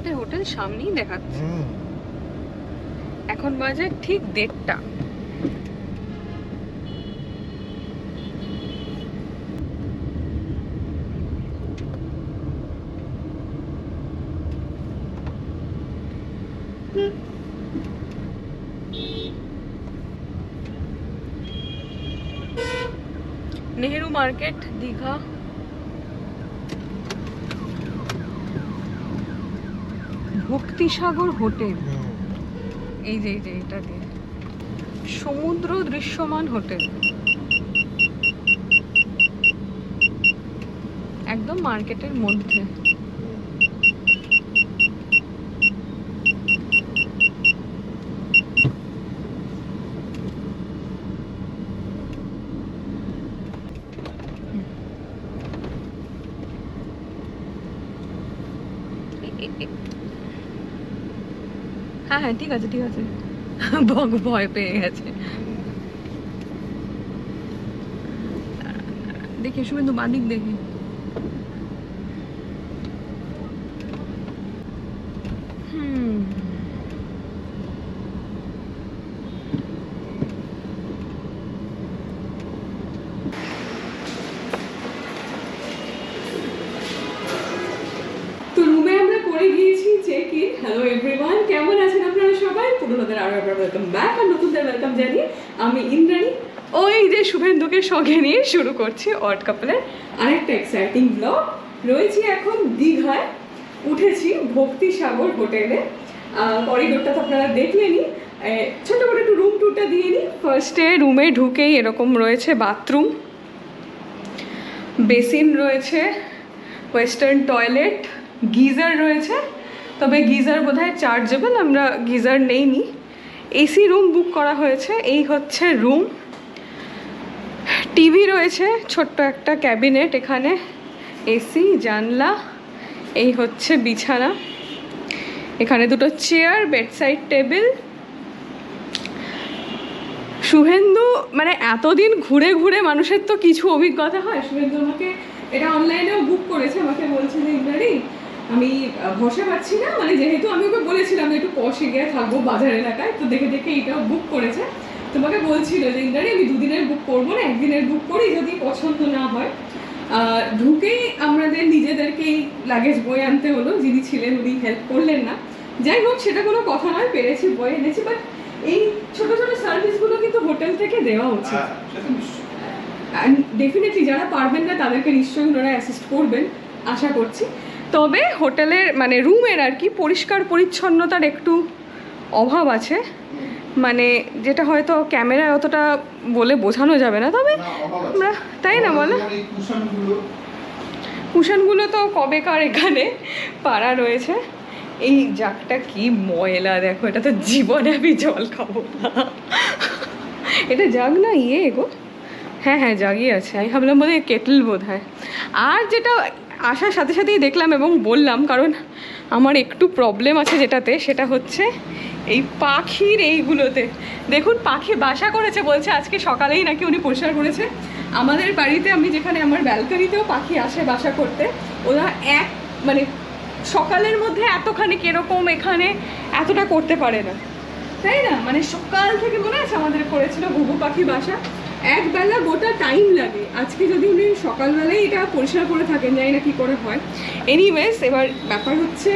আমাদের হোটেল সামনেই দেখাচ্ছে। এখন বাজে ঠিক 1:30। নেহেরু মার্কেট, দীঘা। ভক্তিসাগর হোটেল, এই যে এটা দিয়ে সমুদ্র দৃশ্যমান হোটেল, একদম মার্কেটের মধ্যে। হ্যাঁ হ্যাঁ, ঠিক আছে ঠিক আছে। বক ভয় পেয়ে গেছে। দেখি শুভেন্দু, বাদিক দেখি। হ্যালো এভরিওয়ান, কেমন আছেন আপনারা সবাই? পুরোনোদের আরো একবার ওয়েলকাম ব্যাক, আর নতুনদের ওয়েলকাম জানিয়ে আমি ইন্দ্রাণী ওই যে শুভেন্দুকে সঙ্গে নিয়ে শুরু করছি অড কাপলের আরেকটা এক্সাইটিং ব্লগ। রয়েছি এখন দীঘায়, উঠেছি ভক্তিসাগর হোটেলে। করিডোরটা তো আপনারা দেখলেনই। ছোটো করে একটু রুম টুরটা দিয়ে নিই। ফার্স্টে রুমে ঢুকেই এরকম রয়েছে বাথরুম, বেসিন রয়েছে, ওয়েস্টার্ন টয়লেট, গিজার রয়েছে। তবে গিজার বোধহয় চার্জেবল, আমরা গিজার নেইনি। এসি রুম বুক করা হয়েছে। এই হচ্ছে রুম। টিভি রয়েছে, ছোট্ট একটা ক্যাবিনেট এখানে, এসি, জানলা। এই হচ্ছে বিছানা, এখানে দুটো চেয়ার, বেডসাইড টেবিল। শুভেন্দু মানে এতদিন ঘুরে ঘুরে মানুষের তো কিছু অভিজ্ঞতা হয়। শুভেন্দু আমাকে এটা অনলাইনেও বুক করেছে, আমাকে বলছে যে ইন্দ্রাণী আমি ভরসা পাচ্ছি না, মানে যেহেতু আমি ওকে বলেছিলাম একটু পশ এরিয়া থাকবো বাজার এলাকায়, তো দেখে দেখে এটাও বুক করেছে। তোমাকে বলছিল যে ইন্দ্রাণী আমি 2 দিনের বুক করবো না, 1 দিনের বুক করি, যদি পছন্দ না হয়। ঢুকেই আমাদের নিজেদেরকেই লাগেজ বয়ে আনতে হলো, যিনি ছিলেন উনি হেল্প করলেন না। যাই হোক, সেটা কোনো কথা নয়, পেরেছি, বয়ে এনেছি। বাট এই ছোটো ছোটো সার্ভিসগুলো কিন্তু হোটেল থেকে দেওয়া উচিত। ডেফিনেটলি যারা পারবেন না তাদেরকে নিশ্চয়ই ওনারা অ্যাসিস্ট করবেন, আশা করছি। তবে হোটেলের মানে রুমের আর কি পরিষ্কার পরিচ্ছন্নতার একটু অভাব আছে, মানে যেটা হয়তো ক্যামেরায় অতটা বলে বোঝানো যাবে না। তবে আমরা তাই না বলো, কুশনগুলো তো কবেকার এখানে পাড়া রয়েছে। এই জাগটা কি ময়লা দেখো, এটা তো জীবনে আমি জল খাবো না। এটা জাগ না গো, হ্যাঁ হ্যাঁ জাগই আছে। আমি ভাবলাম বোধ হয় কেটল বোধ হয়। আর যেটা আসার সাথে সাথেই দেখলাম এবং বললাম, কারণ আমার একটু প্রবলেম আছে যেটাতে, সেটা হচ্ছে এই পাখির এইগুলোতে। দেখুন পাখি বাসা করেছে, বলছে আজকে সকালেই নাকি উনি পরিষ্কার করেছে। আমাদের বাড়িতে, আমি যেখানে আমার ব্যালকনিতেও পাখি আসে বাসা করতে, ওরা মানে সকালের মধ্যে এতখানি কিরকম এখানে এতটা করতে পারে না, তাই না? মানে সকাল থেকে মনে আছে আমাদের করেছিল ঘুঘু পাখি বাসা, একবেলা গোটা টাইম লাগে। আজকে যদি উনি সকালবেলায় এটা পরিষ্কার করে থাকেন, জানি না কী করে হয়। এনিওয়েজ, এবার ব্যাপার হচ্ছে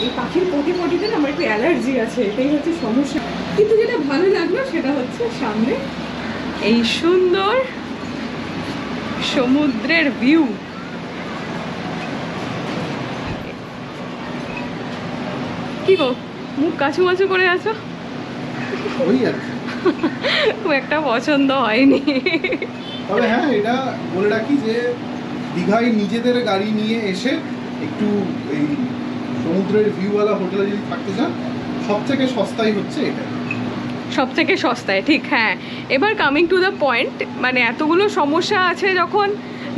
এই পাখির পটিতে না আমার একটু অ্যালার্জি আছে, এটাই হচ্ছে সমস্যা। কিন্তু যেটা ভালো লাগলো সেটা হচ্ছে সামনে এই সুন্দর সমুদ্রের ভিউ। কি গো, মুখ কাছু মাছু করে আছো? খুব একটা পছন্দ হয়নি। তবে হ্যাঁ, এটা বলে রাখি যে দীঘায় নিজেদের গাড়ি নিয়ে এসে একটু এই সমুদ্রের ভিউওয়ালা হোটেলে যদি থাকতে চান, সব থেকে সস্তাই হচ্ছে এটা, সব থেকে সস্তায়, ঠিক। হ্যাঁ, এবার কামিং টু দ্য পয়েন্ট, মানে এতগুলো সমস্যা আছে যখন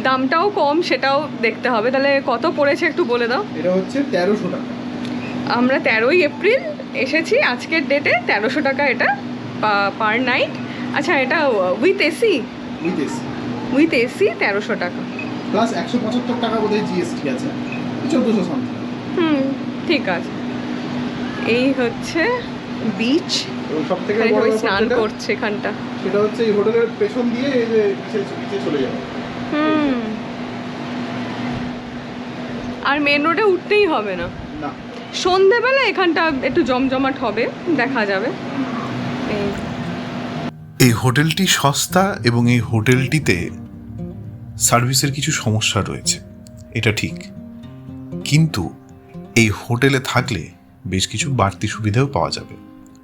দামটাও কম, সেটাও দেখতে হবে। তাহলে কত পড়েছে একটু বলে দাও। এটা হচ্ছে 1300 টাকা। আমরা 13ই এপ্রিল এসেছি, আজকের ডেটে 1300 টাকা এটা পার নাইট। আচ্ছা, এটা উইথ এসি? উইথ এসি 1300 টাকা প্লাস 175 টাকা বোধহয় জিএসটি আছে, 1400 সামথিং। ঠিক আছে। এই হচ্ছে বিচ, এবং সব থেকে এখানে বড় সবাই ব্যাপার স্নান যেটা, করছে এখানটা। সেটা হচ্ছে এই হোটেলের পেছন দিয়ে এই যে বিচে চলে যাবে। আর মেন রোডে উঠতেই হবে না। না, সন্ধেবেলা এখানটা একটু জমজমাট হবে, দেখা যাবে। এই হোটেলটি সস্তা এবং এই হোটেলটিতে সার্ভিসের কিছু সমস্যা রয়েছে, এটা ঠিক, কিন্তু এই হোটেলে থাকলে বেশ কিছু বাড়তি সুবিধাও পাওয়া যাবে।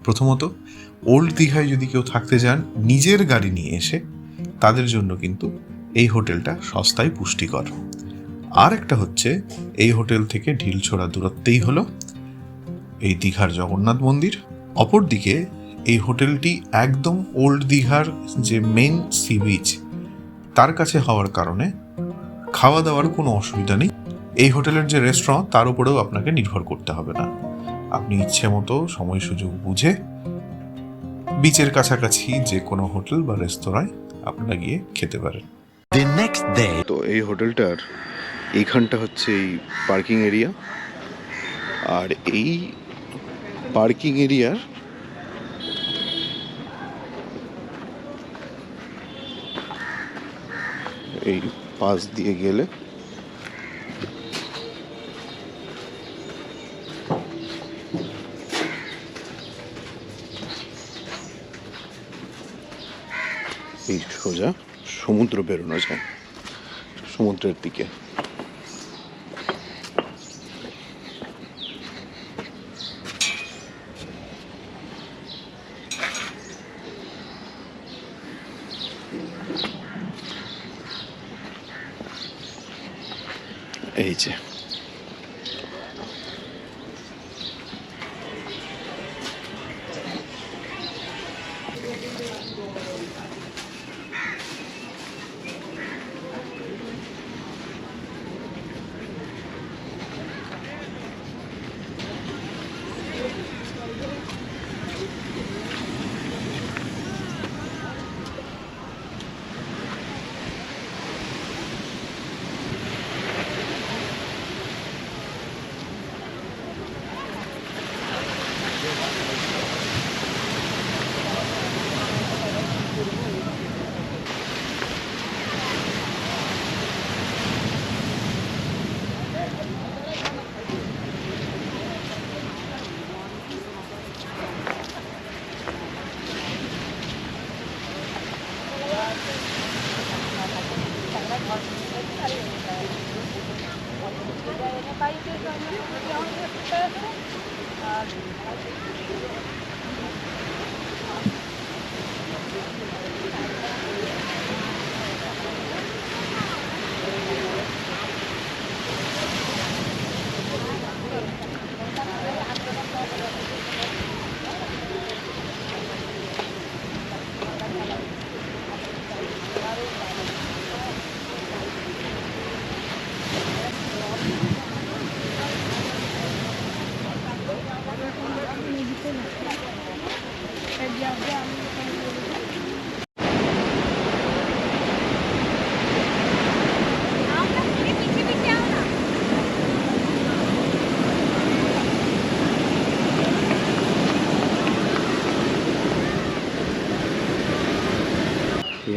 প্রথমত, ওল্ড দীঘায় যদি কেউ থাকতে যান নিজের গাড়ি নিয়ে এসে, তাদের জন্য কিন্তু এই হোটেলটা সস্তায় পুষ্টিকর। আর একটা হচ্ছে, এই হোটেল থেকে ঢিলছোড়া দূরত্বেই হলো এই দীঘার জগন্নাথ মন্দির। অপরদিকে এই হোটেলটি একদম ওল্ড দীঘার যে মেন সি বিচ তার কাছে হওয়ার কারণে খাওয়া দাওয়ার কোনো অসুবিধা নেই। এই হোটেলের যে রেস্টুরেন্ট তার উপরেও আপনাকে নির্ভর করতে হবে না, আপনি ইচ্ছে মতো সময় সুযোগ বুঝে বিচের কাছাকাছি যে কোনো হোটেল বা রেস্তোরাঁয় আপনারা গিয়ে খেতে পারেন। তো এই হোটেলটার এইখানটা হচ্ছে এই পার্কিং এরিয়া, আর এই পার্কিং এরিয়ার এই পাশ দিয়ে গেলে এই সোজা সমুদ্র বেরোনো যায়, সমুদ্রের দিকে। এই যে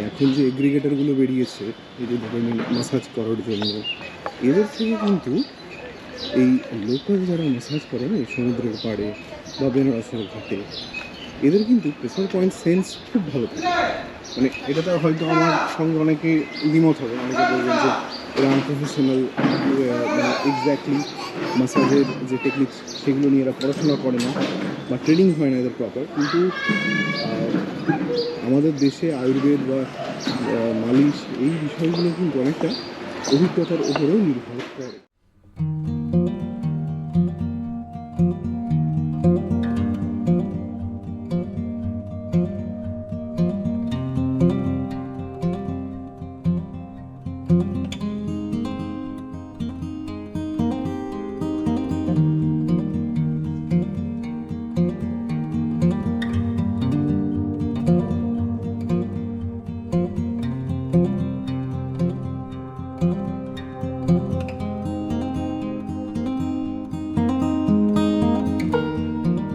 এখন যে এগ্রিগেটরগুলো বেরিয়েছে এই যে ধরে নিন মাসাজ করার জন্য, এদের থেকে কিন্তু এই লোকাল যারা মাসাজ করে না এই সমুদ্রের পাড়ে বা বেনারসের ঘাটে, এদের কিন্তু প্রেসার পয়েন্ট সেন্স খুব ভালো থাকে। মানে এটাতে হয়তো আমার সঙ্গে অনেকে দ্বিমত হবে, অনেকে বলবেন যে এরা আনপ্রফেশনাল, মানে এক্স্যাক্টলি মাসাজের যে টেকনিক সেগুলো নিয়ে এরা পড়াশোনা করে না বা ট্রেনিং হয় না এদের প্রপার। কিন্তু আমাদের দেশে আয়ুর্বেদ বা মালিশ এই বিষয়গুলো কিন্তু অনেকটা অভিজ্ঞতার উপরেও নির্ভর করে।